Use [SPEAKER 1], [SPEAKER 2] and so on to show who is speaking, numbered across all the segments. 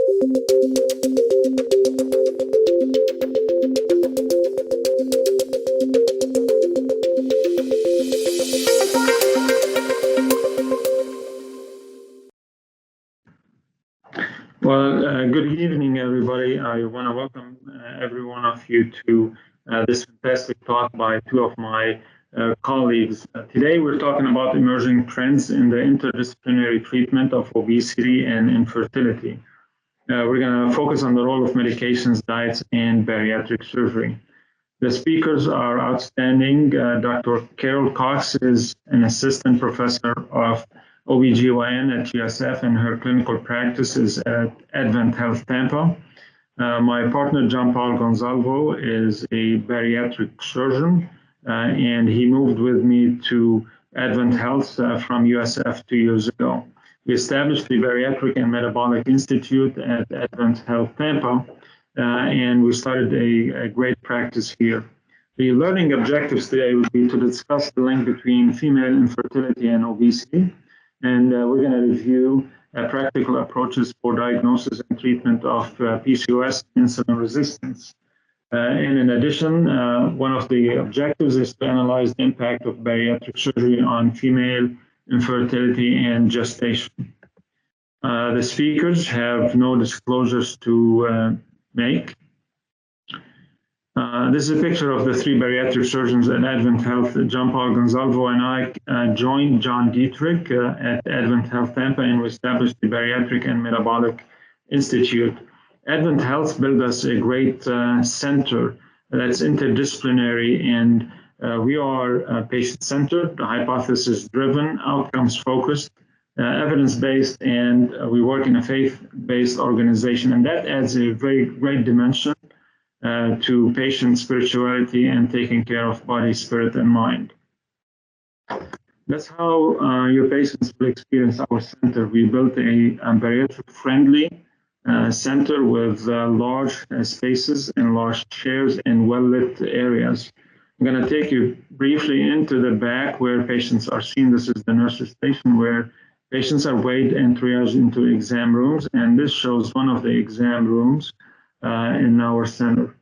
[SPEAKER 1] Well, good evening, everybody. I want to welcome every one of you to this fantastic talk by two of my colleagues. Today, we're talking about emerging trends in the interdisciplinary treatment of obesity and infertility. We're going to focus on the role of medications, diets, and bariatric surgery. The speakers are outstanding. Dr. Carol Cox is an assistant professor of OBGYN at USF, and her clinical practice is at AdventHealth Tampa. My partner, John Paul Gonzalvo, is a bariatric surgeon, and he moved with me to AdventHealth from USF 2 years ago. We established the Bariatric and Metabolic Institute at AdventHealth Tampa, and we started a great practice here. The learning objectives today would be to discuss the link between female infertility and obesity, and we're going to review practical approaches for diagnosis and treatment of PCOS and insulin resistance. And in addition, one of the objectives is to analyze the impact of bariatric surgery on female infertility and gestation. The speakers have no disclosures to make. This is a picture of the three bariatric surgeons at AdventHealth. John Paul Gonzalvo and I joined John Dietrich at AdventHealth Tampa, and we established the Bariatric and Metabolic Institute. AdventHealth built us a great center that's interdisciplinary, and we are patient-centered, hypothesis-driven, outcomes-focused, evidence-based, and we work in a faith-based organization, and that adds a very great dimension to patient spirituality and taking care of body, spirit, and mind. That's how your patients will experience our center. We built a bariatric-friendly center with large spaces and large chairs and well-lit areas. I'm going to take you briefly into the back where patients are seen. This is the nurse's station where patients are weighed and triaged into exam rooms, and this shows one of the exam rooms in our center.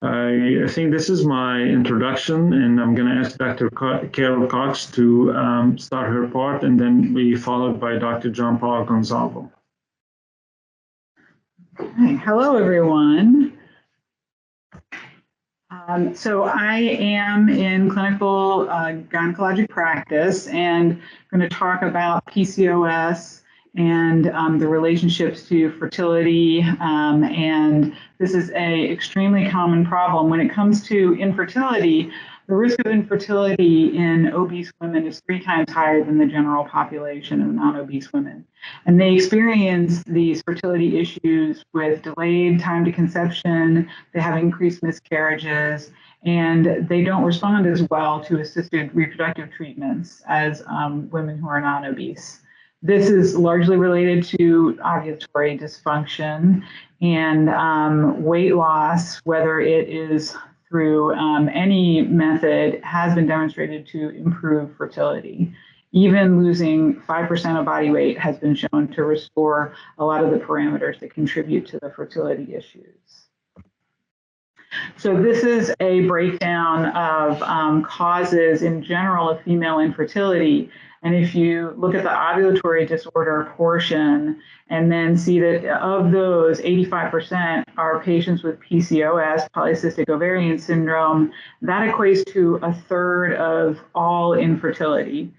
[SPEAKER 1] I think this is my introduction, and I'm going to ask Dr. Carol Cox to start her part, and then be followed by Dr. John Paul Gonzalvo.
[SPEAKER 2] Hi. Hello, everyone. So I am in clinical gynecologic practice, and I'm going to talk about PCOS and the relationships to fertility, and this is an extremely common problem. When it comes to infertility, the risk of infertility in obese women is 3 times higher than the general population of non-obese women. And they experience these fertility issues with delayed time to conception, they have increased miscarriages, and they don't respond as well to assisted reproductive treatments as women who are non-obese. This is largely related to ovulatory dysfunction and weight loss, whether it is through any method, has been demonstrated to improve fertility. Even losing 5% of body weight has been shown to restore a lot of the parameters that contribute to the fertility issues. So this is a breakdown of causes in general of female infertility. And if you look at the ovulatory disorder portion and then see that of those, 85% are patients with PCOS, Polycystic Ovarian Syndrome, that equates to 1/3 of all infertility,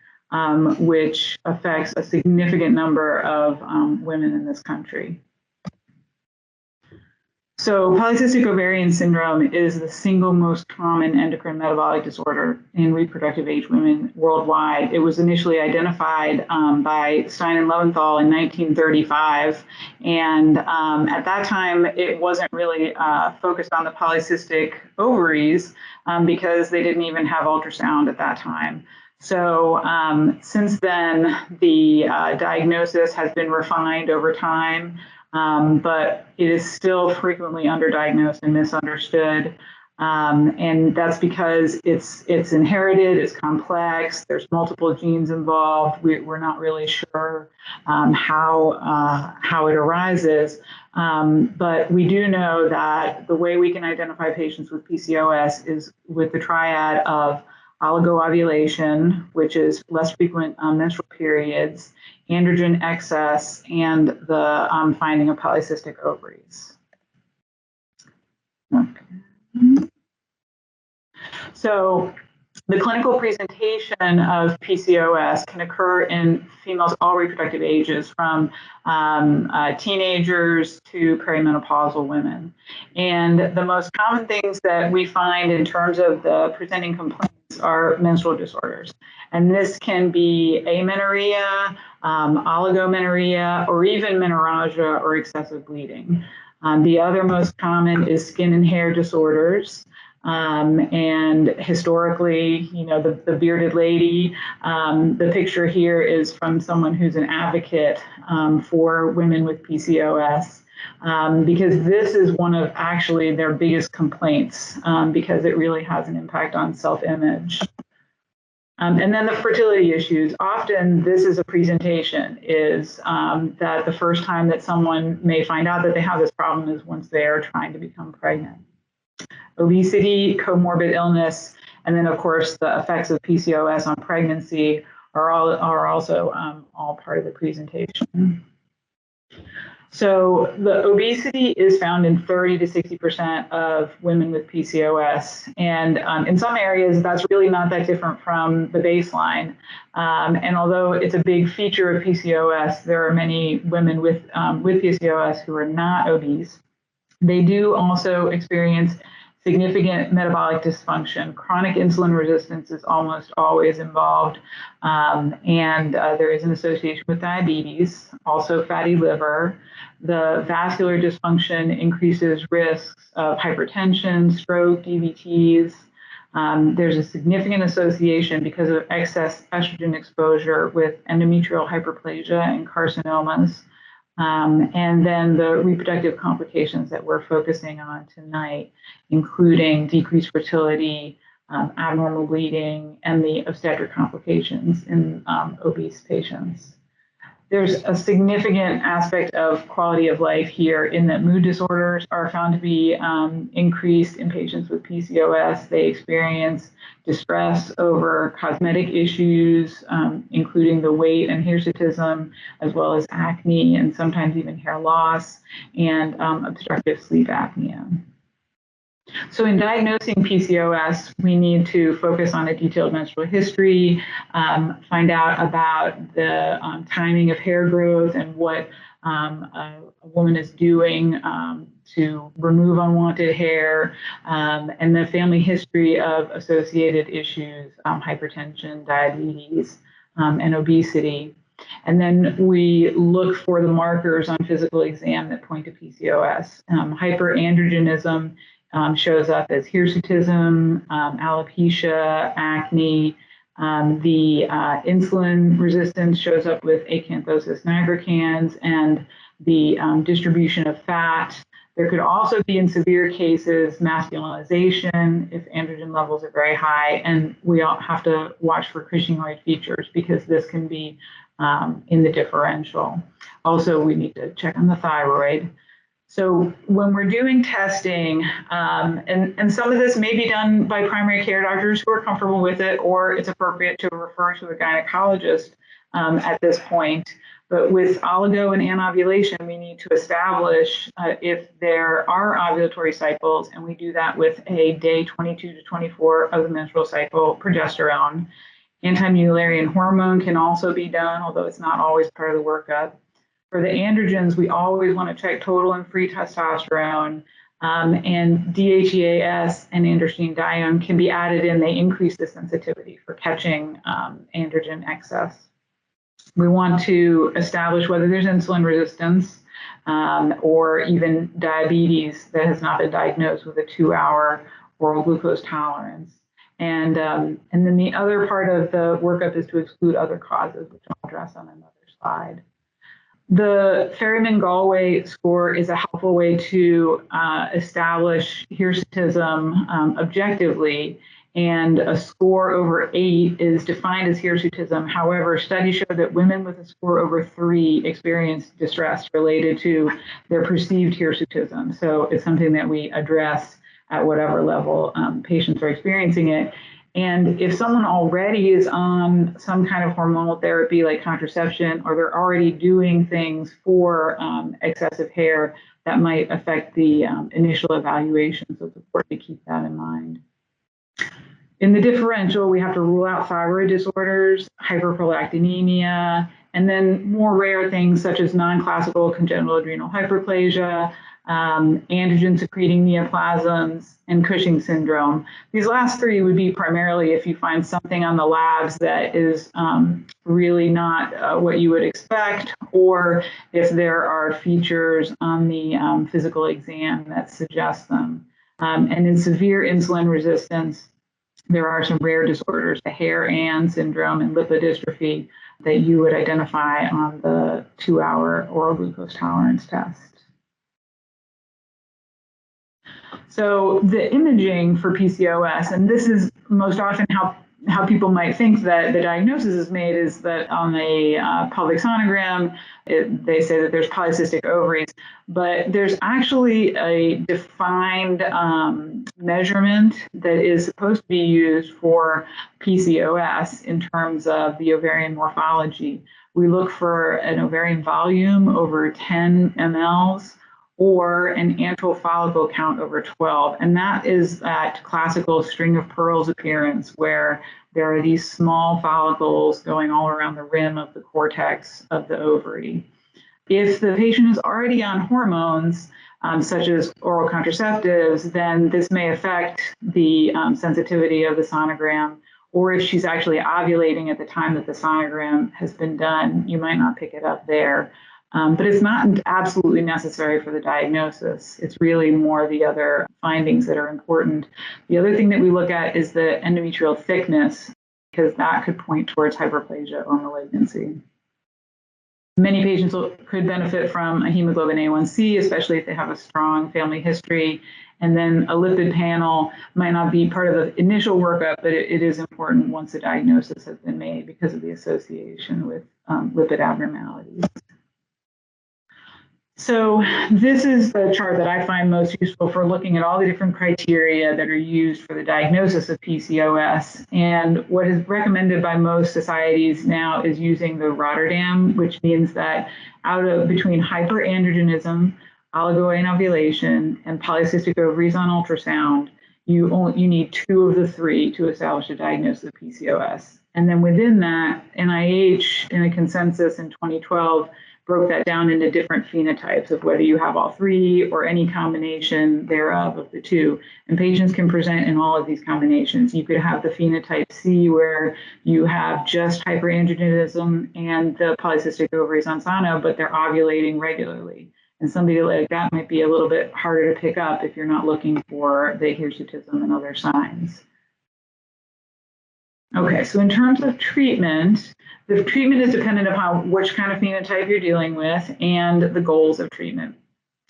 [SPEAKER 2] which affects a significant number of women in this country. So Polycystic Ovarian Syndrome is the single most common endocrine metabolic disorder in reproductive age women worldwide. It was initially identified by Stein and Lowenthal in 1935. And at that time, it wasn't really focused on the polycystic ovaries because they didn't even have ultrasound at that time. So since then, the diagnosis has been refined over time. But it is still frequently underdiagnosed and misunderstood. And that's because it's inherited, it's complex, there's multiple genes involved. We're not really sure how it arises. But we do know that the way we can identify patients with PCOS is with the triad of oligoovulation, which is less frequent menstrual periods, androgen excess, and the finding of polycystic ovaries. Okay. So the clinical presentation of PCOS can occur in females all reproductive ages, from teenagers to perimenopausal women. And the most common things that we find in terms of the presenting complaints are menstrual disorders. And this can be amenorrhea, oligomenorrhea, or even menorrhagia or excessive bleeding. The other most common is skin and hair disorders. And historically, you know, the bearded lady, the picture here is from someone who's an advocate for women with PCOS, because this is one of actually their biggest complaints, because it really has an impact on self-image. And then the fertility issues. Often this is a presentation, is that the first time that someone may find out that they have this problem is once they are trying to become pregnant. Obesity, comorbid illness, and then of course the effects of PCOS on pregnancy are also all part of the presentation. So the obesity is found in 30 to 60% of women with PCOS. And in some areas, that's really not that different from the baseline. And although it's a big feature of PCOS, there are many women with PCOS who are not obese. They do also experience significant metabolic dysfunction. Chronic insulin resistance is almost always involved, and there is an association with diabetes, also fatty liver. The vascular dysfunction increases risks of hypertension, stroke, DVTs. There's a significant association because of excess estrogen exposure with endometrial hyperplasia and carcinomas. And then the reproductive complications that we're focusing on tonight, including decreased fertility, abnormal bleeding, and the obstetric complications in obese patients. There's a significant aspect of quality of life here in that mood disorders are found to be increased in patients with PCOS. They experience distress over cosmetic issues, including the weight and hirsutism, as well as acne and sometimes even hair loss and obstructive sleep apnea. So in diagnosing PCOS, we need to focus on a detailed menstrual history, find out about the timing of hair growth and what a woman is doing to remove unwanted hair, and the family history of associated issues, hypertension, diabetes, and obesity. And then we look for the markers on physical exam that point to PCOS. Hyperandrogenism shows up as hirsutism, alopecia, acne. The insulin resistance shows up with acanthosis nigricans, and the distribution of fat. There could also be, in severe cases, masculinization if androgen levels are very high, and we all have to watch for Cushingoid features because this can be in the differential. Also, we need to check on the thyroid. So when we're doing testing, and some of this may be done by primary care doctors who are comfortable with it, or it's appropriate to refer to a gynecologist at this point. But with oligo and anovulation, we need to establish if there are ovulatory cycles, and we do that with a day 22 to 24 of the menstrual cycle progesterone. Anti-mullerian hormone can also be done, although it's not always part of the workup. For the androgens, we always want to check total and free testosterone, and DHEAS and androstenedione can be added in. They increase the sensitivity for catching androgen excess. We want to establish whether there's insulin resistance or even diabetes that has not been diagnosed with a 2-hour oral glucose tolerance. And then the other part of the workup is to exclude other causes, which I'll address on another slide. The Ferryman-Galway score is a helpful way to establish hirsutism objectively, and a score over 8 is defined as hirsutism. However, studies show that women with a score over 3 experience distress related to their perceived hirsutism. So it's something that we address at whatever level patients are experiencing it. And if someone already is on some kind of hormonal therapy like contraception, or they're already doing things for excessive hair, that might affect the initial evaluation. So it's important to keep that in mind. In the differential, we have to rule out thyroid disorders, hyperprolactinemia, and then more rare things such as non-classical congenital adrenal hyperplasia, androgen-secreting neoplasms, and Cushing's syndrome. These last 3 would be primarily if you find something on the labs that is really not what you would expect, or if there are features on the physical exam that suggest them. And in severe insulin resistance, there are some rare disorders, the Hair-Ann syndrome and lipodystrophy, that you would identify on the 2-hour oral glucose tolerance test. So the imaging for PCOS, and this is most often how people might think that the diagnosis is made, is that on a pelvic sonogram, they say that there's polycystic ovaries, but there's actually a defined measurement that is supposed to be used for PCOS in terms of the ovarian morphology. We look for an ovarian volume over 10 mLs, or an antral follicle count over 12. And that is that classical string of pearls appearance where there are these small follicles going all around the rim of the cortex of the ovary. If the patient is already on hormones, such as oral contraceptives, then this may affect the sensitivity of the sonogram. Or if she's actually ovulating at the time that the sonogram has been done, you might not pick it up there. But it's not absolutely necessary for the diagnosis. It's really more the other findings that are important. The other thing that we look at is the endometrial thickness, because that could point towards hyperplasia or malignancy. Many patients could benefit from a hemoglobin A1C, especially if they have a strong family history. And then a lipid panel might not be part of the initial workup, but it is important once a diagnosis has been made because of the association with lipid abnormalities. So this is the chart that I find most useful for looking at all the different criteria that are used for the diagnosis of PCOS. And what is recommended by most societies now is using the Rotterdam, which means that out of between hyperandrogenism, oligoanovulation, and polycystic ovaries on ultrasound, you need 2 of the 3 to establish a diagnosis of PCOS. And then within that, NIH, in a consensus in 2012, broke that down into different phenotypes of whether you have all 3 or any combination thereof of the 2. And patients can present in all of these combinations. You could have the phenotype C, where you have just hyperandrogenism and the polycystic ovaries on sono, but they're ovulating regularly. And somebody like that might be a little bit harder to pick up if you're not looking for the hirsutism and other signs. Okay, so in terms of treatment, the treatment is dependent upon which kind of phenotype you're dealing with and the goals of treatment.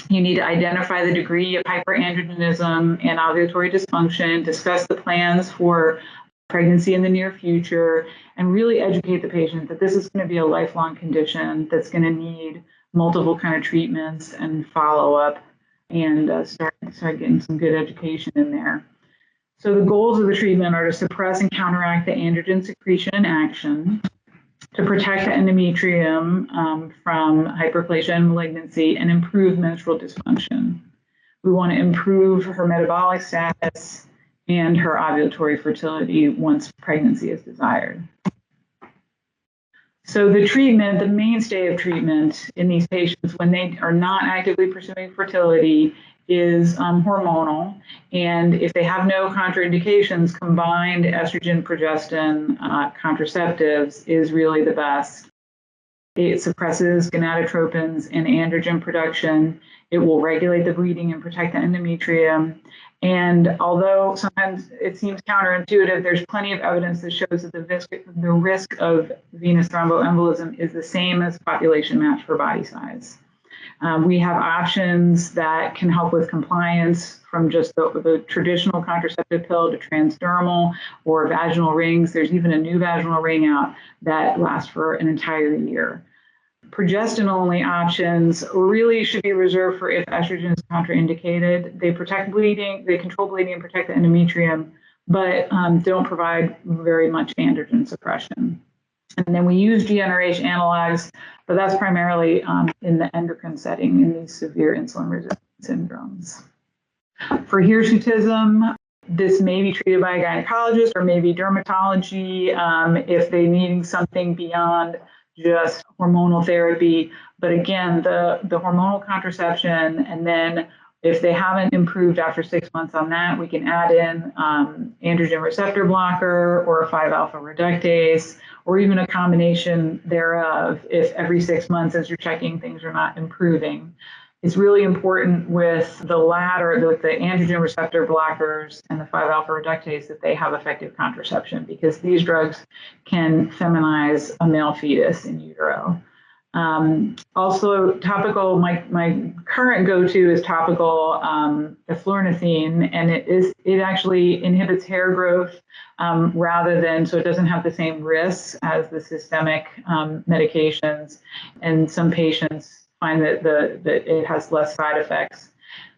[SPEAKER 2] You need to identify the degree of hyperandrogenism and ovulatory dysfunction, discuss the plans for pregnancy in the near future, and really educate the patient that this is going to be a lifelong condition that's going to need multiple kind of treatments and follow-up, and start getting some good education in there. So the goals of the treatment are to suppress and counteract the androgen secretion action, to protect the endometrium from hyperplasia and malignancy, and improve menstrual dysfunction. We want to improve her metabolic status and her ovulatory fertility once pregnancy is desired. So the treatment, the mainstay of treatment in these patients when they are not actively pursuing fertility, is hormonal. And if they have no contraindications, combined estrogen, progestin, contraceptives is really the best. It suppresses gonadotropins and androgen production. It will regulate the bleeding and protect the endometrium. And although sometimes it seems counterintuitive, there's plenty of evidence that shows that the risk of venous thromboembolism is the same as population match for body size. We have options that can help with compliance from just the traditional contraceptive pill to transdermal or vaginal rings. There's even a new vaginal ring out that lasts for an entire year. Progestin-only options really should be reserved for if estrogen is contraindicated. They protect bleeding, they control bleeding and protect the endometrium, but don't provide very much androgen suppression. And then we use GnRH analogs, but that's primarily in the endocrine setting in these severe insulin resistance syndromes. For hirsutism, this may be treated by a gynecologist or maybe dermatology if they're needing something beyond just hormonal therapy. But again, the hormonal contraception, and then if they haven't improved after 6 months on that, we can add in androgen receptor blocker or a 5-alpha reductase, or even a combination thereof if every 6 months as you're checking things are not improving. It's really important with the latter, with the androgen receptor blockers and the 5-alpha reductase, that they have effective contraception, because these drugs can feminize a male fetus in utero. Also topical, my current go-to is topical eflornithine, and it actually inhibits hair growth rather than, so it doesn't have the same risks as the systemic medications, and some patients find that it has less side effects.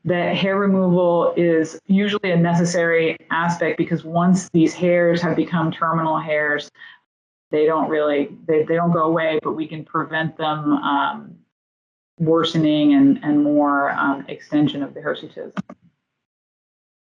[SPEAKER 2] That hair removal is usually a necessary aspect, because once these hairs have become terminal hairs, they don't go away, but we can prevent them worsening and more extension of the hirsutism.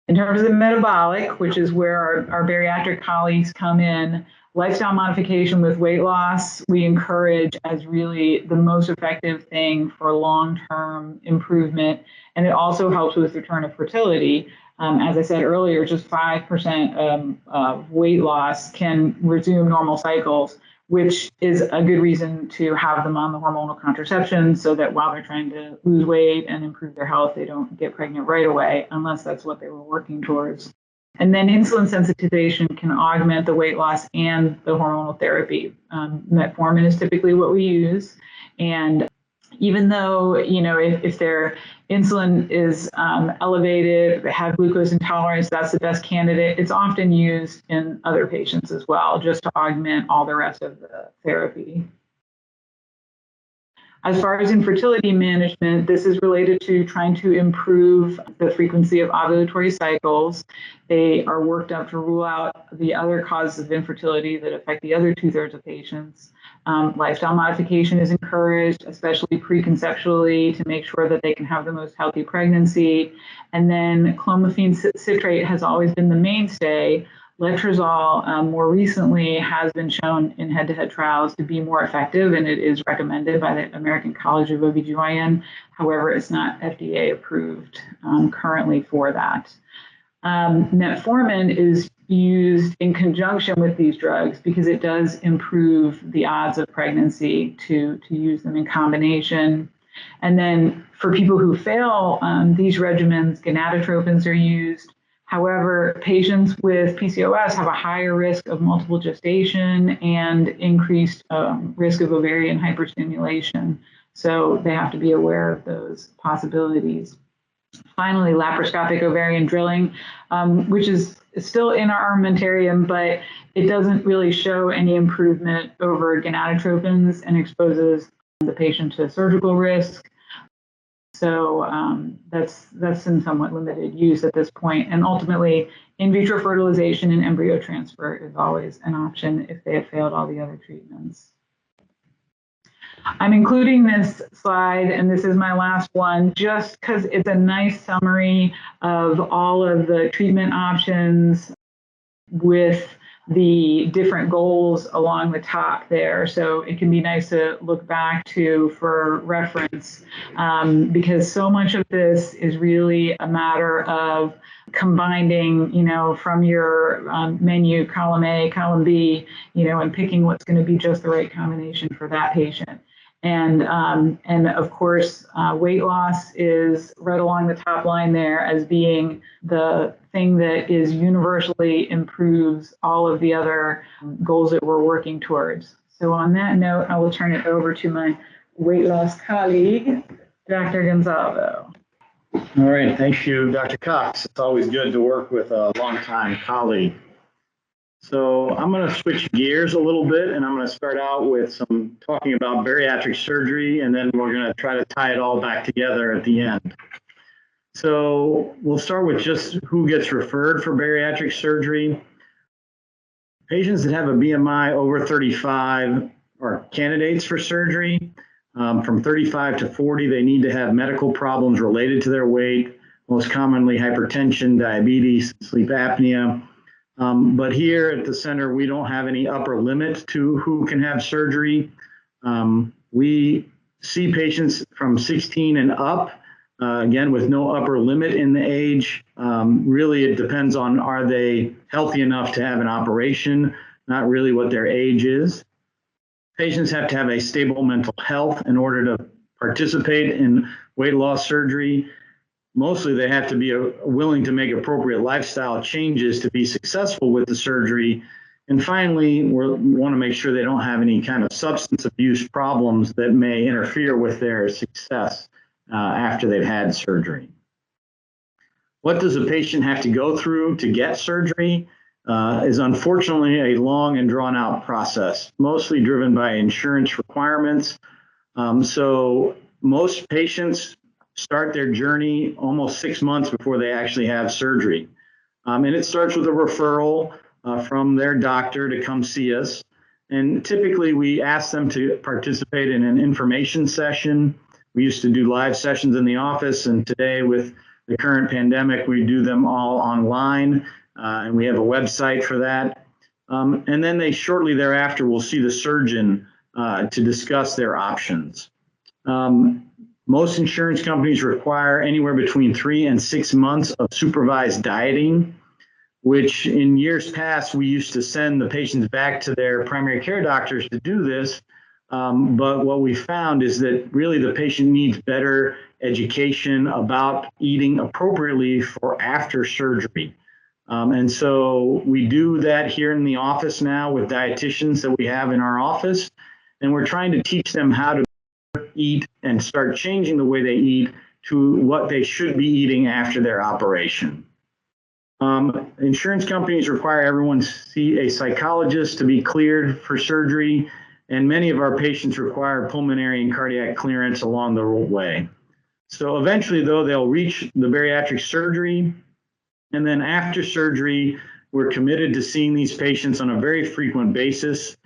[SPEAKER 2] In terms of the metabolic, which is where our bariatric colleagues come in, lifestyle modification with weight loss, we encourage as really the most effective thing for long-term improvement. And it also helps with return of fertility. As I said earlier, just 5% of weight loss can resume normal cycles, which is a good reason to have them on the hormonal contraception, so that while they're trying to lose weight and improve their health, they don't get pregnant right away, unless that's what they were working towards. And then insulin sensitization can augment the weight loss and the hormonal therapy. Metformin is typically what we use. And even though, if their insulin is elevated, they have glucose intolerance, that's the best candidate, it's often used in other patients as well, just to augment all the rest of the therapy. As far as infertility management, this is related to trying to improve the frequency of ovulatory cycles. They are worked up to rule out the other causes of infertility that affect the other 2/3 of patients. Lifestyle modification is encouraged, especially preconceptually, to make sure that they can have the most healthy pregnancy. And then clomiphene citrate has always been the mainstay. Letrozole more recently has been shown in head-to-head trials to be more effective, and it is recommended by the American College of OBGYN. However, it's not FDA approved currently for that. Metformin is used in conjunction with these drugs because it does improve the odds of pregnancy to use them in combination. And then for people who fail these regimens, gonadotropins are used. However, patients with PCOS have a higher risk of multiple gestation and increased risk of ovarian hyperstimulation. So they have to be aware of those possibilities. Finally, laparoscopic ovarian drilling, which is still in our armamentarium, but it doesn't really show any improvement over gonadotropins and exposes the patient to surgical risk. So that's in somewhat limited use at this point. And ultimately, in vitro fertilization and embryo transfer is always an option if they have failed all the other treatments. I'm including this slide, and this is my last one, just because it's a nice summary of all of the treatment options with the different goals along the top there. So it can be nice to look back to for reference, because so much of this is really a matter of combining, from your menu, column A, column B, and picking what's going to be just the right combination for that patient. And of course, weight loss is right along the top line there as being the thing that is universally improves all of the other goals that we're working towards. So on that note, I will turn it over to my weight loss colleague, Dr. Gonzalo.
[SPEAKER 3] All right, thank you, Dr. Cox. It's always good to work with a longtime colleague. So I'm going to switch gears a little bit, and I'm going to start out with some talking about bariatric surgery, and then we're going to try to tie it all back together at the end. So we'll start with just who gets referred for bariatric surgery. Patients that have a BMI over 35 are candidates for surgery. From 35 to 40, they need to have medical problems related to their weight, most commonly hypertension, diabetes, sleep apnea. But here at the center, we don't have any upper limit to who can have surgery. We see patients from 16 and up, again, with no upper limit in the age. Really, it depends on, are they healthy enough to have an operation, not really what their age is. Patients have to have a stable mental health in order to participate in weight loss surgery. Mostly they have to be willing to make appropriate lifestyle changes to be successful with the surgery. And finally, we want to make sure they don't have any kind of substance abuse problems that may interfere with their success after they've had surgery. What does a patient have to go through to get surgery? Is unfortunately a long and drawn out process, mostly driven by insurance requirements. So most patients start their journey almost 6 months before they actually have surgery. And it starts with a referral from their doctor to come see us. And typically we ask them to participate in an information session. We used to do live sessions in the office, and today with the current pandemic, we do them all online, and we have a website for that. And then they shortly thereafter will see the surgeon to discuss their options. Most insurance companies require anywhere between 3 and 6 months of supervised dieting, which in years past, we used to send the patients back to their primary care doctors to do this. But what we found is that really the patient needs better education about eating appropriately for after surgery. And so we do that here in the office now with dietitians that we have in our office, and we're trying to teach them how to eat and start changing the way they eat to what they should be eating after their operation. Insurance companies require everyone to see a psychologist to be cleared for surgery, and many of our patients require pulmonary and cardiac clearance along the way. So eventually, though, they'll reach the bariatric surgery, and then after surgery, we're committed to seeing these patients on a very frequent basis.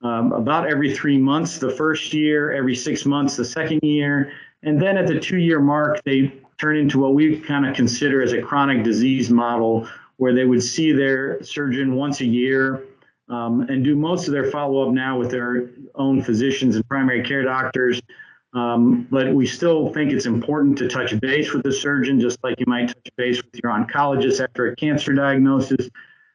[SPEAKER 3] About every 3 months the first year, every 6 months the second year, and then at the 2-year mark, they turn into what we kind of consider as a chronic disease model, where they would see their surgeon once a year and do most of their follow-up now with their own physicians and primary care doctors. But we still think it's important to touch base with the surgeon, just like you might touch base with your oncologist after a cancer diagnosis,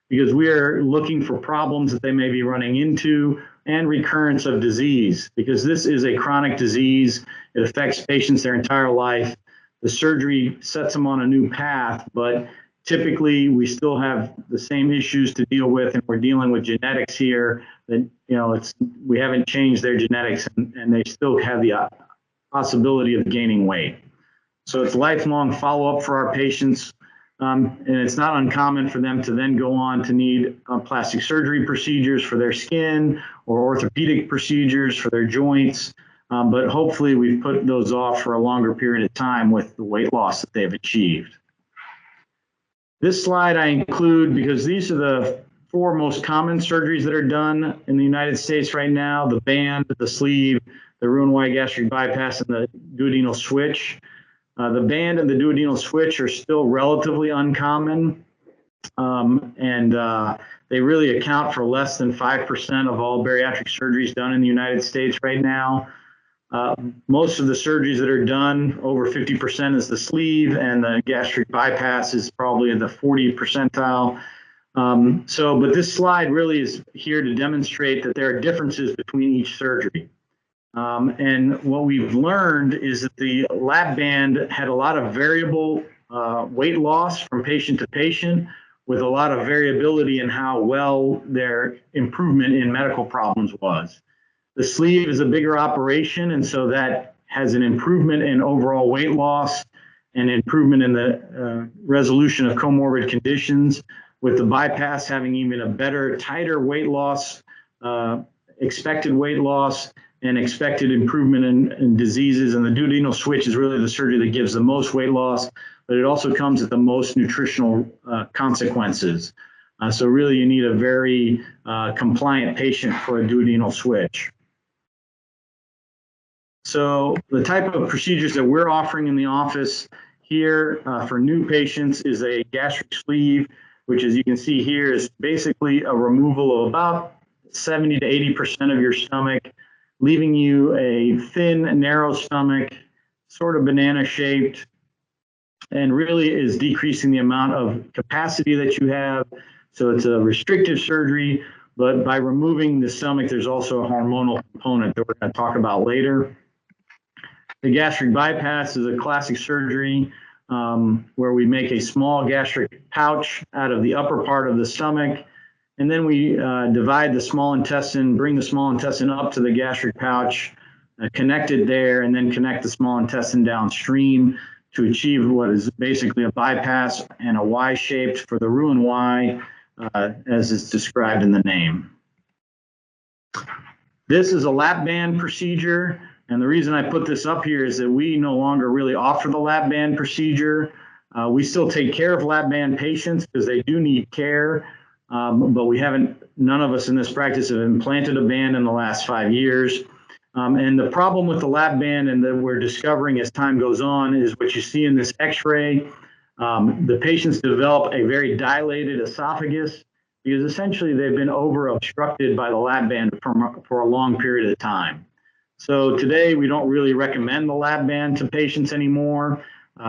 [SPEAKER 3] because we are looking for problems that they may be running into and recurrence of disease, because this is a chronic disease. It affects patients their entire life. The surgery sets them on a new path, but typically we still have the same issues to deal with, and we're dealing with genetics here that, we haven't changed their genetics, and they still have the possibility of gaining weight. So it's lifelong follow-up for our patients. And it's not uncommon for them to then go on to need plastic surgery procedures for their skin or orthopedic procedures for their joints. But hopefully we've put those off for a longer period of time with the weight loss that they've achieved. This slide I include because these are the 4 most common surgeries that are done in the United States right now: the band, the sleeve, the Roux-en-Y gastric bypass, and the duodenal switch. The band and the duodenal switch are still relatively uncommon, and they really account for less than 5% of all bariatric surgeries done in the United States right now. Most of the surgeries that are done, over 50%, is the sleeve, and the gastric bypass is probably in the 40th percentile. But this slide really is here to demonstrate that there are differences between each surgery. And what we've learned is that the lap band had a lot of variable weight loss from patient to patient, with a lot of variability in how well their improvement in medical problems was. The sleeve is a bigger operation, and so that has an improvement in overall weight loss and improvement in the resolution of comorbid conditions, with the bypass having even a better, tighter weight loss, expected weight loss, and expected improvement in diseases. And the duodenal switch is really the surgery that gives the most weight loss, but it also comes at the most nutritional consequences. So really you need a very compliant patient for a duodenal switch. So the type of procedures that we're offering in the office here for new patients is a gastric sleeve, which, as you can see here, is basically a removal of about 70 to 80% of your stomach, leaving you a thin, narrow stomach, sort of banana-shaped, and really is decreasing the amount of capacity that you have. So it's a restrictive surgery, but by removing the stomach, there's also a hormonal component that we're going to talk about later. The gastric bypass is a classic surgery where we make a small gastric pouch out of the upper part of the stomach, and then we divide the small intestine, bring the small intestine up to the gastric pouch, connect it there, and then connect the small intestine downstream to achieve what is basically a bypass and a Y-shaped for the Roux-en-Y, as is described in the name. This is a lap band procedure. And the reason I put this up here is that we no longer really offer the lap band procedure. We still take care of lap band patients because they do need care, but we haven't, none of us in this practice have implanted a band in the last 5 years. And the problem with the lap band, and that we're discovering as time goes on, is what you see in this x-ray. The patients develop a very dilated esophagus because essentially they've been over obstructed by the lap band for a long period of time. So today we don't really recommend the lap band to patients anymore.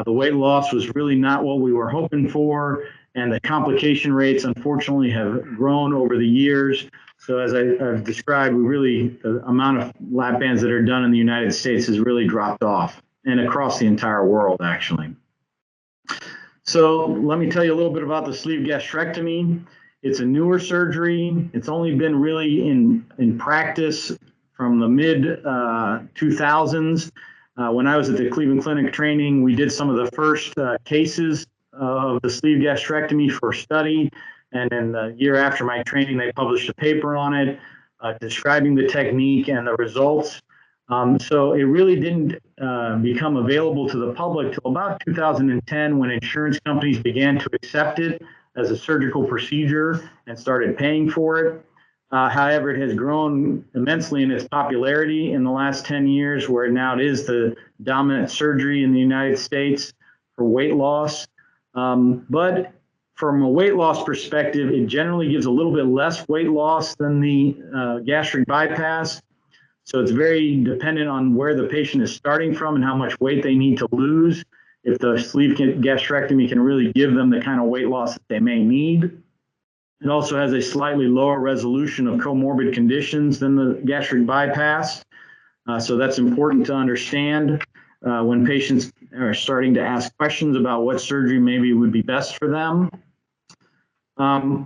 [SPEAKER 3] The weight loss was really not what we were hoping for, and the complication rates unfortunately have grown over the years. So as I've described, the amount of lap bands that are done in the United States has really dropped off, and across the entire world actually. So let me tell you a little bit about the sleeve gastrectomy. It's a newer surgery. It's only been really in practice from the mid 2000s. When I was at the Cleveland Clinic training, we did some of the first cases of the sleeve gastrectomy for study. And then the year after my training, they published a paper on it describing the technique and the results. So it really didn't become available to the public till about 2010, when insurance companies began to accept it as a surgical procedure and started paying for it. However, it has grown immensely in its popularity in the last 10 years, where now it is the dominant surgery in the United States for weight loss. But from a weight loss perspective, it generally gives a little bit less weight loss than the gastric bypass. So it's very dependent on where the patient is starting from and how much weight they need to lose, if the sleeve gastrectomy can really give them the kind of weight loss that they may need. It also has a slightly lower resolution of comorbid conditions than the gastric bypass. So that's important to understand when patients are starting to ask questions about what surgery maybe would be best for them.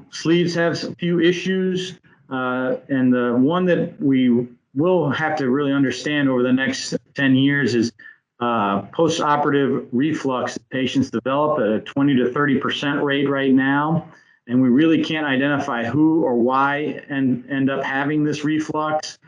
[SPEAKER 3] Sleeves have a few issues, and the one that we will have to really understand over the next 10 years is post-operative reflux. Patients develop at a 20 to 30% rate right now. And we really can't identify who or why end up having this reflux.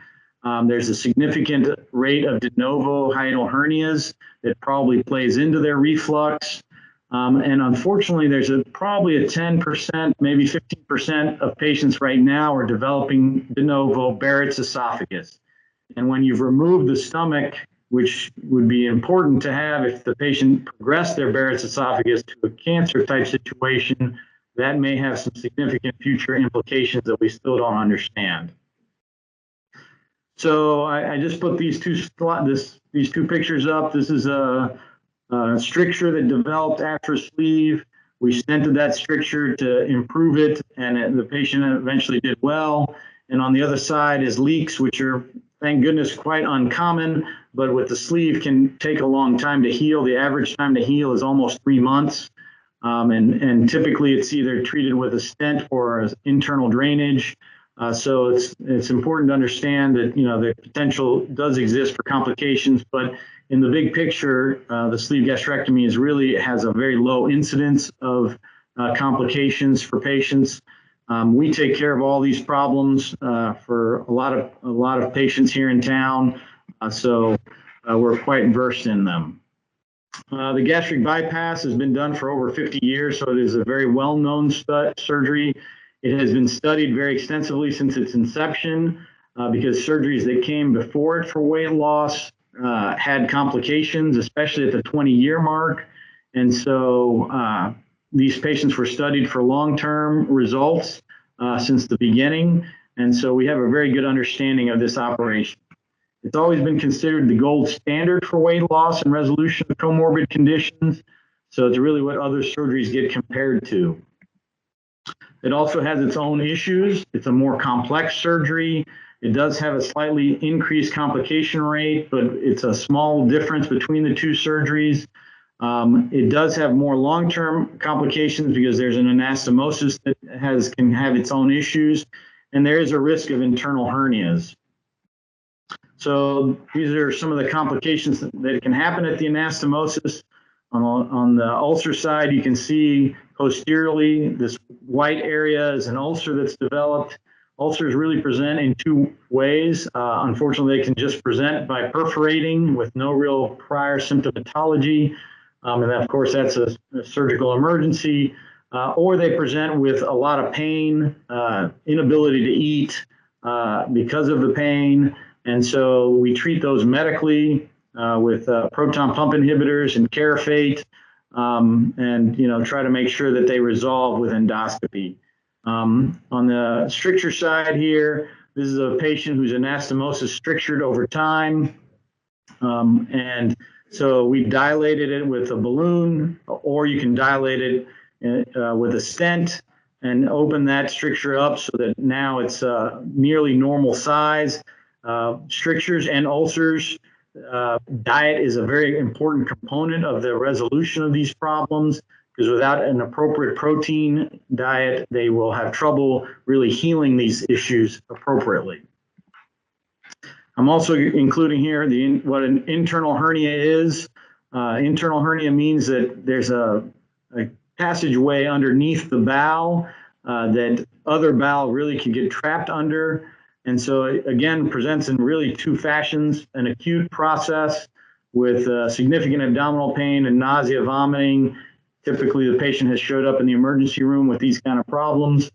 [SPEAKER 3] There's a significant rate of de novo hiatal hernias that probably plays into their reflux. And unfortunately, there's probably a 10%, maybe 15% of patients right now are developing de novo Barrett's esophagus. And when you've removed the stomach, which would be important to have if the patient progressed their Barrett's esophagus to a cancer type situation, that may have some significant future implications that we still don't understand. So I just put these two pictures up. This is a stricture that developed after a sleeve. We stented that stricture to improve it, and the patient eventually did well. And on the other side is leaks, which are thank goodness, quite uncommon, but with the sleeve can take a long time to heal. The average time to heal is almost 3 months. And typically it's either treated with a stent or internal drainage. So it's important to understand that, the potential does exist for complications, but in the big picture, the sleeve gastrectomy has a very low incidence of complications for patients. We take care of all these problems for a lot of patients here in town, so we're quite versed in them. The gastric bypass has been done for over 50 years, so it is a very well-known surgery. It has been studied very extensively since its inception because surgeries that came before it for weight loss had complications, especially at the 20-year mark. And so these patients were studied for long-term results since the beginning. And so we have a very good understanding of this operation. It's always been considered the gold standard for weight loss and resolution of comorbid conditions. So it's really what other surgeries get compared to. It also has its own issues. It's a more complex surgery. It does have a slightly increased complication rate, but it's a small difference between the two surgeries. It does have more long-term complications because there's an anastomosis that can have its own issues, and there is a risk of internal hernias. So these are some of the complications that can happen at the anastomosis. On the ulcer side, you can see posteriorly this white area is an ulcer that's developed. Ulcers really present in two ways. Unfortunately, they can just present by perforating with no real prior symptomatology. And then, of course, that's a surgical emergency. Or they present with a lot of pain, inability to eat because of the pain. And so we treat those medically with proton pump inhibitors and Carafate, and try to make sure that they resolve with endoscopy. On the stricture side here, this is a patient whose anastomosis strictured over time, and so we dilated it with a balloon, or you can dilate it with a stent and open that stricture up so that now it's nearly normal size. Strictures and ulcers, diet is a very important component of the resolution of these problems, because without an appropriate protein diet, they will have trouble really healing these issues appropriately. I'm also including here what an internal hernia is. Internal hernia means that there's a passageway underneath the bowel that other bowel really can get trapped under. And so, again, presents in really two fashions: an acute process with significant abdominal pain and nausea, vomiting. Typically, the patient has showed up in the emergency room with these kind of problems.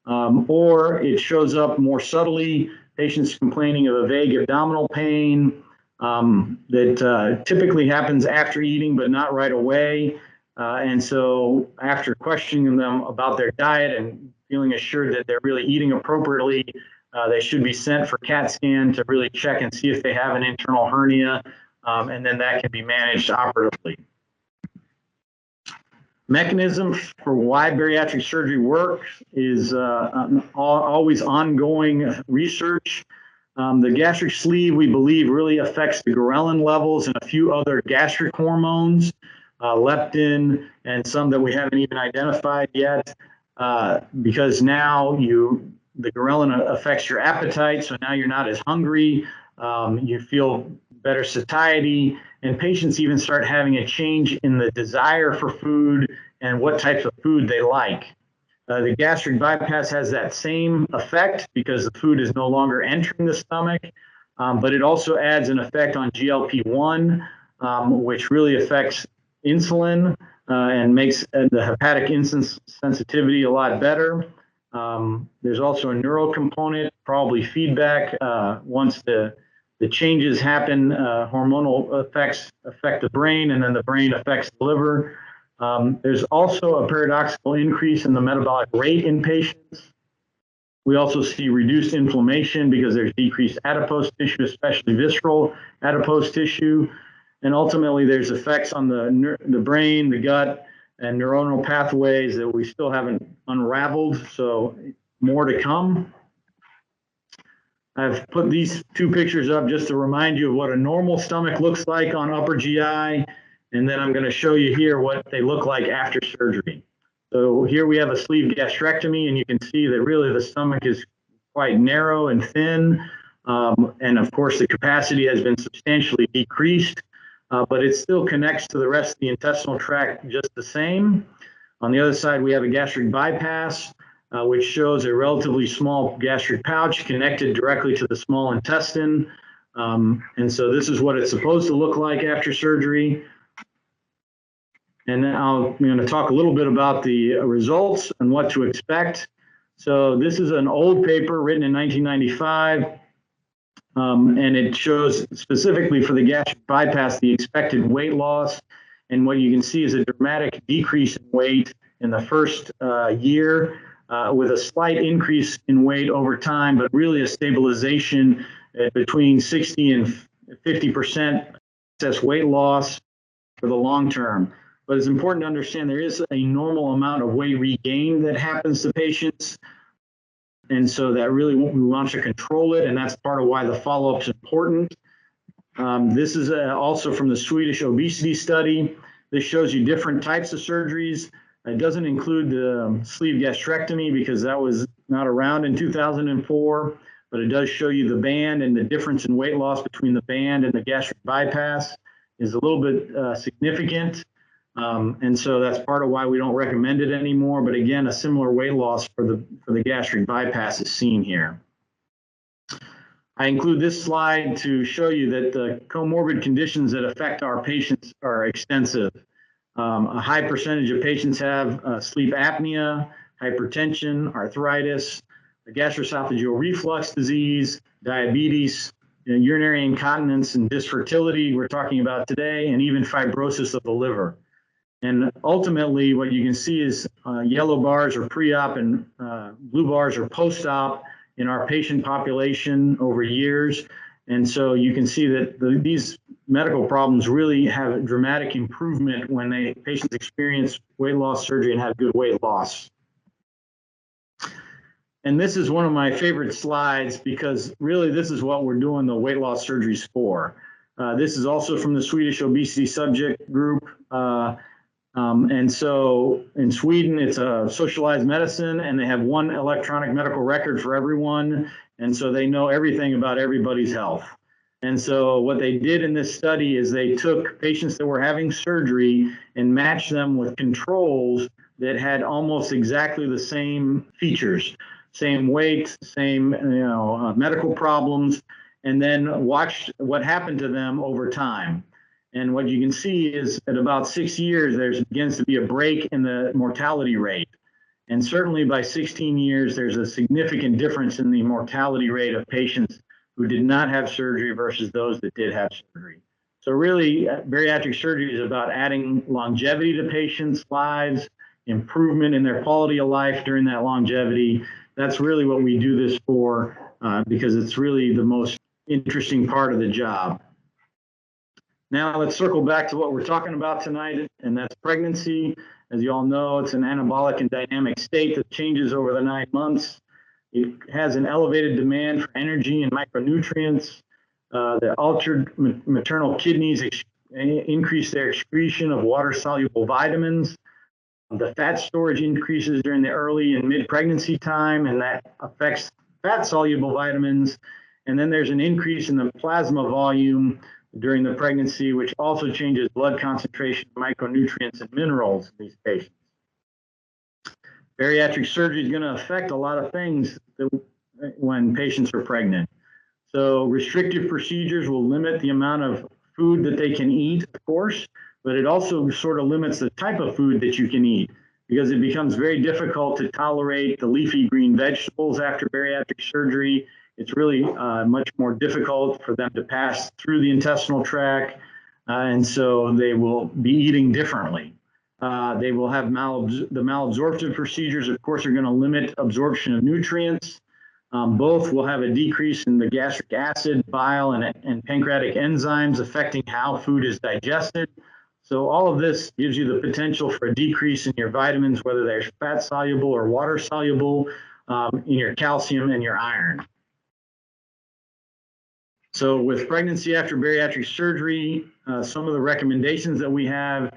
[SPEAKER 3] Or it shows up more subtly, patients complaining of a vague abdominal pain that typically happens after eating, but not right away. And so after questioning them about their diet and feeling assured that they're really eating appropriately, they should be sent for CAT scan to really check and see if they have an internal hernia, and then that can be managed operatively. Mechanism for why bariatric surgery works is always ongoing research. The gastric sleeve, we believe, really affects the ghrelin levels and a few other gastric hormones, leptin, and some that we haven't even identified yet, because now the ghrelin affects your appetite, so now you're not as hungry, you feel better satiety, and patients even start having a change in the desire for food and what types of food they like. The gastric bypass has that same effect because the food is no longer entering the stomach, but it also adds an effect on GLP-1, which really affects insulin and makes the hepatic insulin sensitivity a lot better. There's also a neural component, probably feedback once the changes happen. Hormonal effects affect the brain, and then the brain affects the liver. There's also a paradoxical increase in the metabolic rate in patients. We also see reduced inflammation because there's decreased adipose tissue, especially visceral adipose tissue. And ultimately, there's effects on the brain, the gut, and neuronal pathways that we still haven't unraveled, so more to come. I've put these two pictures up just to remind you of what a normal stomach looks like on upper GI, and then I'm going to show you here what they look like after surgery. So here we have a sleeve gastrectomy, and you can see that really the stomach is quite narrow and thin, and of course the capacity has been substantially decreased, but it still connects to the rest of the intestinal tract just the same. On the other side, we have a gastric bypass, which shows a relatively small gastric pouch connected directly to the small intestine. And so this is what it's supposed to look like after surgery. And then I'm going to talk a little bit about the results and what to expect. So this is an old paper written in 1995, and it shows specifically for the gastric bypass the expected weight loss. And what you can see is a dramatic decrease in weight in the first year, with a slight increase in weight over time, but really a stabilization at between 60 and 50% excess weight loss for the long term. But it's important to understand there is a normal amount of weight regain that happens to patients. And so that really we want to control it, and that's part of why the follow-up is important. This is also from the Swedish obesity study. This shows you different types of surgeries. It doesn't include the sleeve gastrectomy because that was not around in 2004, but it does show you the band, and the difference in weight loss between the band and the gastric bypass is a little bit significant. And so that's part of why we don't recommend it anymore. But again, a similar weight loss for the gastric bypass is seen here. I include this slide to show you that the comorbid conditions that affect our patients are extensive. A high percentage of patients have sleep apnea, hypertension, arthritis, gastroesophageal reflux disease, diabetes, urinary incontinence, and dysfertility we're talking about today, and even fibrosis of the liver. And ultimately, what you can see is yellow bars are pre-op and blue bars are post-op in our patient population over years. And so you can see that these medical problems really have a dramatic improvement when patients experience weight loss surgery and have good weight loss. And this is one of my favorite slides because really this is what we're doing the weight loss surgeries for. This is also from the Swedish obesity subject group. And so in Sweden, it's a socialized medicine, and they have one electronic medical record for everyone. And so they know everything about everybody's health. And so what they did in this study is they took patients that were having surgery and matched them with controls that had almost exactly the same features, same weight, same medical problems, and then watched what happened to them over time. And what you can see is at about 6 years, there begins to be a break in the mortality rate. And certainly by 16 years, there's a significant difference in the mortality rate of patients who did not have surgery versus those that did have surgery. So really, bariatric surgery is about adding longevity to patients' lives, improvement in their quality of life during that longevity. That's really what we do this for, because it's really the most interesting part of the job. Now let's circle back to what we're talking about tonight, and that's pregnancy. As you all know, it's an anabolic and dynamic state that changes over the 9 months. It has an elevated demand for energy and micronutrients. The altered maternal kidneys increase their excretion of water-soluble vitamins. The fat storage increases during the early and mid-pregnancy time, and that affects fat-soluble vitamins. And then there's an increase in the plasma volume during the pregnancy, which also changes blood concentration, micronutrients, and minerals in these patients. Bariatric surgery is going to affect a lot of things when patients are pregnant. So restrictive procedures will limit the amount of food that they can eat, of course, but it also sort of limits the type of food that you can eat because it becomes very difficult to tolerate the leafy green vegetables after bariatric surgery. It's really much more difficult for them to pass through the intestinal tract, and so they will be eating differently. They will have the malabsorptive procedures, of course, are going to limit absorption of nutrients. Both will have a decrease in the gastric acid, bile, and pancreatic enzymes affecting how food is digested. So all of this gives you the potential for a decrease in your vitamins, whether they're fat soluble or water soluble, in your calcium and your iron. So with pregnancy after bariatric surgery, some of the recommendations that we have,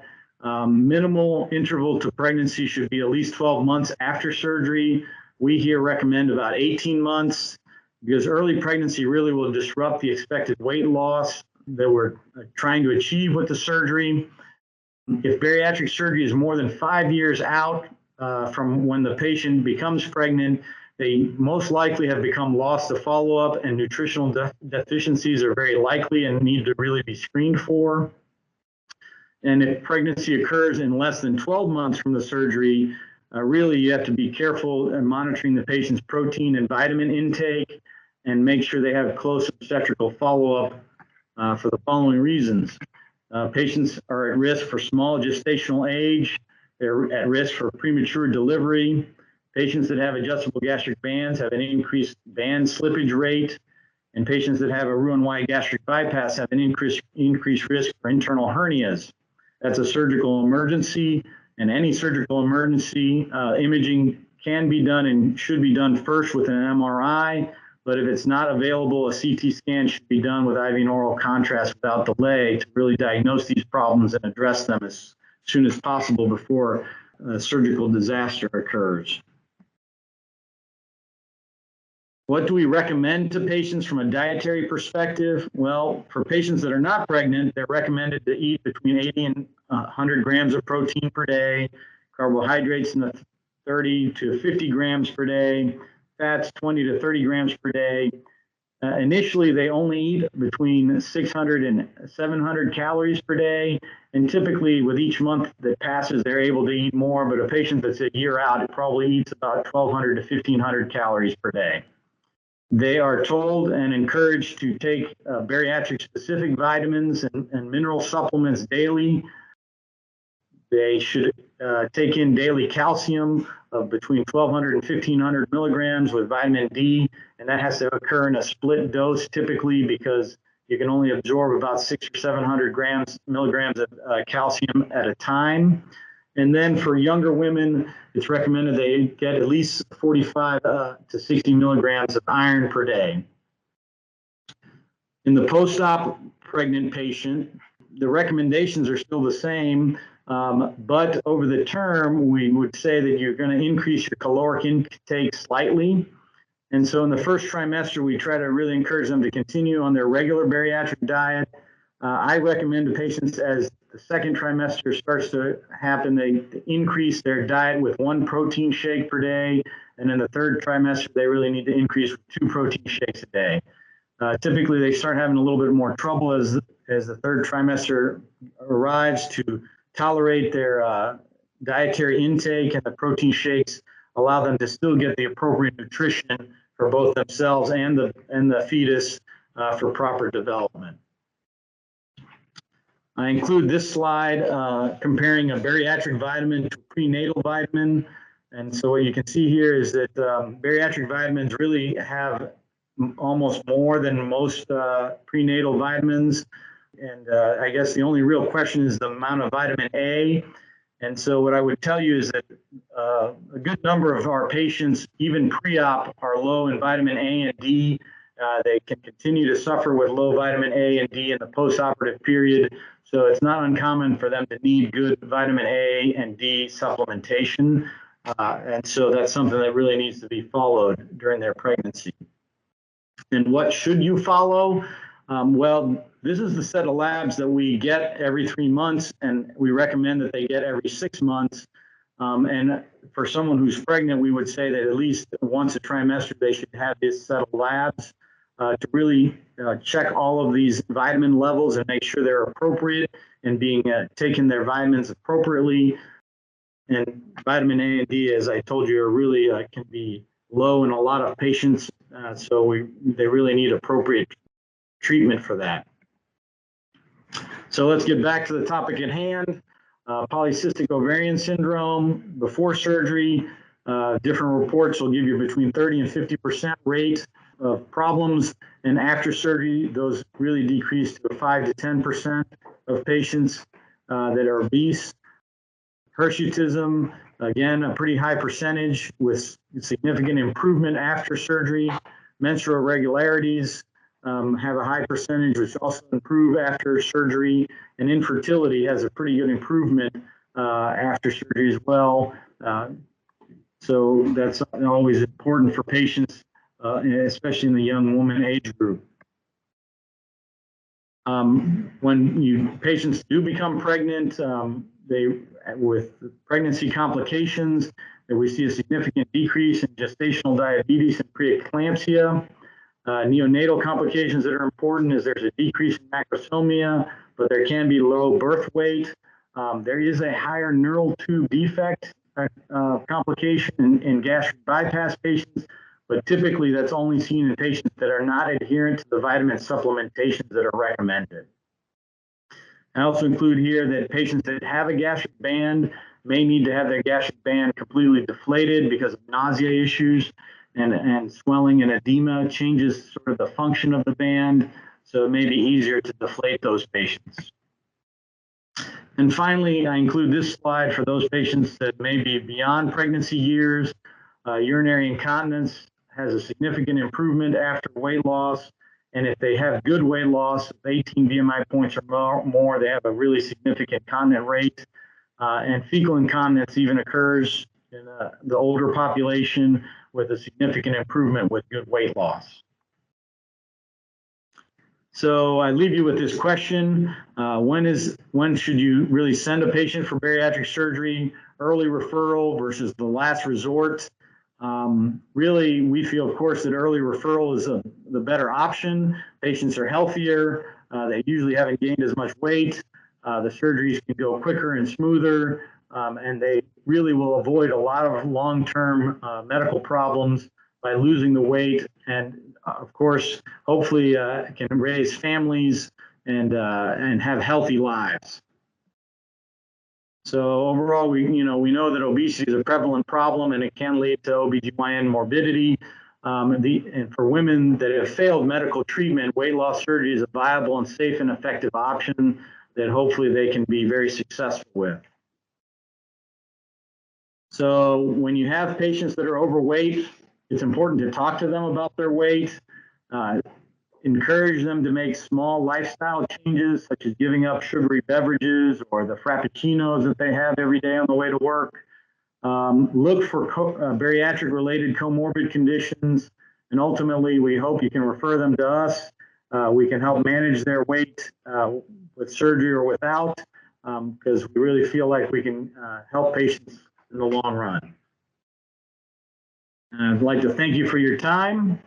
[SPEAKER 3] minimal interval to pregnancy should be at least 12 months after surgery. We here recommend about 18 months because early pregnancy really will disrupt the expected weight loss that we're trying to achieve with the surgery. If bariatric surgery is more than 5 years out from when the patient becomes pregnant, they most likely have become lost to follow-up, and nutritional deficiencies are very likely and need to really be screened for. And if pregnancy occurs in less than 12 months from the surgery, really you have to be careful in monitoring the patient's protein and vitamin intake and make sure they have close obstetrical follow-up for the following reasons. Patients are at risk for small gestational age. They're at risk for premature delivery. Patients that have adjustable gastric bands have an increased band slippage rate, and patients that have a Roux-en-Y gastric bypass have an increased risk for internal hernias. That's a surgical emergency, and any surgical emergency imaging can be done and should be done first with an MRI, but if it's not available, a CT scan should be done with IV and oral contrast without delay to really diagnose these problems and address them as soon as possible before a surgical disaster occurs. What do we recommend to patients from a dietary perspective? Well, for patients that are not pregnant, they're recommended to eat between 80 and 100 grams of protein per day, carbohydrates in the 30 to 50 grams per day, fats 20 to 30 grams per day. Initially, they only eat between 600 and 700 calories per day, and typically with each month that passes, they're able to eat more, but a patient that's a year out, it probably eats about 1,200 to 1,500 calories per day. They are told and encouraged to take bariatric-specific vitamins and mineral supplements daily. They should take in daily calcium of between 1,200 and 1,500 milligrams with vitamin D, and that has to occur in a split dose typically because you can only absorb about 600 or 700 milligrams of calcium at a time. And then for younger women, it's recommended they get at least 45 to 60 milligrams of iron per day. In the post-op pregnant patient, the recommendations are still the same, but over the term, we would say that you're going to increase your caloric intake slightly. And so in the first trimester, we try to really encourage them to continue on their regular bariatric diet. I recommend to patients as the second trimester starts to happen, they increase their diet with 1 protein shake per day. And in the third trimester, they really need to increase with 2 protein shakes a day. Typically, they start having a little bit more trouble as the third trimester arrives to tolerate their dietary intake, and the protein shakes allow them to still get the appropriate nutrition for both themselves and the fetus for proper development. I include this slide comparing a bariatric vitamin to prenatal vitamin. And so what you can see here is that bariatric vitamins really have almost more than most prenatal vitamins. And I guess the only real question is the amount of vitamin A. And so what I would tell you is that a good number of our patients, even pre-op, are low in vitamin A and D. They can continue to suffer with low vitamin A and D in the post-operative period. So it's not uncommon for them to need good vitamin A and D supplementation. And so that's something that really needs to be followed during their pregnancy. And what should you follow? Well, this is the set of labs that we get every 3 months, and we recommend that they get every 6 months. And for someone who's pregnant, we would say that at least once a trimester, they should have this set of labs to really check all of these vitamin levels and make sure they're appropriate and being taking their vitamins appropriately. And vitamin A and D, as I told you, are really can be low in a lot of patients, so they really need appropriate treatment for that. So let's get back to the topic at hand. Polycystic ovarian syndrome before surgery. Different reports will give you between 30 and 50% rate of problems, and after surgery, those really decrease to 5 to 10% of patients that are obese. Hirsutism, again, a pretty high percentage with significant improvement after surgery. Menstrual irregularities, have a high percentage, which also improve after surgery, and infertility has a pretty good improvement after surgery as well. So that's always important for patients, especially in the young woman age group. When patients do become pregnant, with pregnancy complications, we see a significant decrease in gestational diabetes and preeclampsia. Neonatal complications that are important is there's a decrease in macrosomia, but there can be low birth weight. There is a higher neural tube defect complication in gastric bypass patients, but typically that's only seen in patients that are not adherent to the vitamin supplementations that are recommended. I also include here that patients that have a gastric band may need to have their gastric band completely deflated because of nausea issues, and swelling and edema changes sort of the function of the band, so it may be easier to deflate those patients. And finally, I include this slide for those patients that may be beyond pregnancy years. Urinary incontinence has a significant improvement after weight loss. And if they have good weight loss, 18 BMI points or more, they have a really significant continent rate. And fecal incontinence even occurs in the older population with a significant improvement with good weight loss. So I leave you with this question. When should you really send a patient for bariatric surgery? Early referral versus the last resort. Really, we feel, of course, that early referral is the better option. Patients are healthier. They usually haven't gained as much weight. The surgeries can go quicker and smoother, and they really will avoid a lot of long-term medical problems by losing the weight, and of course, hopefully can raise families and have healthy lives. So overall, we know that obesity is a prevalent problem, and it can lead to OBGYN morbidity. And for women that have failed medical treatment, weight loss surgery is a viable and safe and effective option that hopefully they can be very successful with. So when you have patients that are overweight, it's important to talk to them about their weight, encourage them to make small lifestyle changes, such as giving up sugary beverages or the frappuccinos that they have every day on the way to work. Look for bariatric-related comorbid conditions, and ultimately, we hope you can refer them to us. We can help manage their weight with surgery or without, because we really feel like we can help patients in the long run. And I'd like to thank you for your time.